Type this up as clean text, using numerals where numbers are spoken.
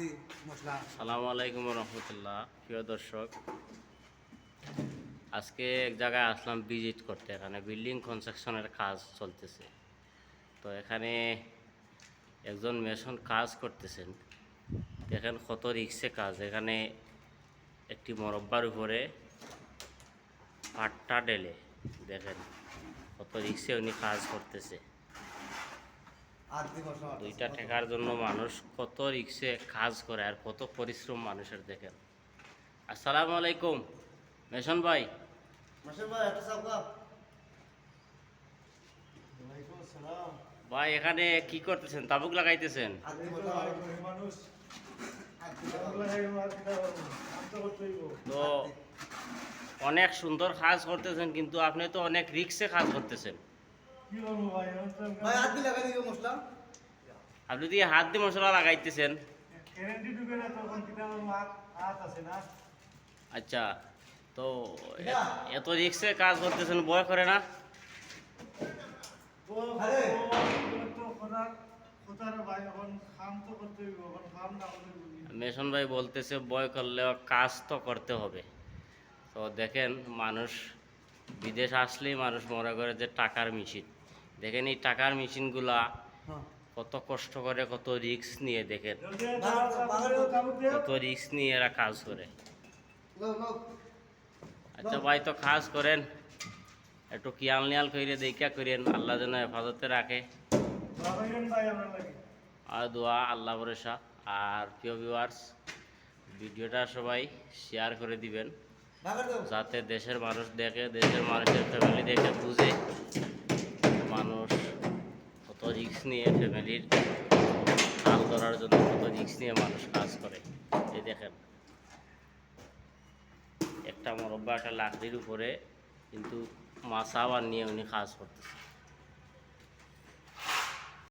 আসসালামু আলাইকুম রহমতুল্লাহ। প্রিয় দর্শক, আজকে এক জায়গায় আসলাম ভিজিট করতে। এখানে বিল্ডিং কনস্ট্রাকশনের কাজ চলতেছে। তো এখানে একজন মেশন কাজ করতেছেন। দেখেন কত রিক্সে কাজ। এখানে একটি মরব্বার উপরে পাট্টা ঢেলে দেখেন কত রিক্সে উনি কাজ করতেছে। দুইটা ঠেকার জন্য মানুষ কত রিক্সে কাজ করে আর কত পরিশ্রম মানুষের দেখেন। আসসালামু আলাইকুম মেশন ভাই। ভাই এখানে কি করতেছেন? তাবুক লাগাইতেছেন? তো অনেক সুন্দর কাজ করতেছেন, কিন্তু আপনি তো অনেক রিক্সে কাজ করতেছেন। আপনি দিয়ে হাত দিয়ে মশলা লাগাইতেছেন। আচ্ছা, তো এত রিক্সে কাজ করতেছেন, ভয় করে না? মেশন ভাই বলতেছে ভয় করলেও কাজ তো করতে হবে। তো দেখেন, মানুষ বিদেশ আসলেই মানুষ মনে করে যে টাকার মেশিন। দেখেন এই টাকার মেশিনগুলা কত কষ্ট করে, কত রিস্ক নিয়ে, দেখেন কত রিস্ক নিয়ে এরা কাজ করে। আচ্ছা ভাই, তো কাজ করেন, একটু কিয়াল নিয়াল করে দেখা করেন, আল্লাহ যেন হেফাজতে রাখে। আর দোয়া আল্লাহ ভরসা। আর প্রিয় ভিউয়ার্স, ভিডিওটা সবাই শেয়ার করে দিবেন, যাতে দেশের মানুষ দেখে, দেশের মানুষের ফ্যামিলি দেখে বুঝে মানুষ কত রিস্ক নিয়ে ফ্যামিলির হাল ধরার জন্য কত রিস্ক নিয়ে মানুষ কাজ করে। এই দেখেন, একটা মরব্বা একটা লাকড়ির উপরে কিন্তু মাছা আবার নিয়ে উনি কাজ করতেছে।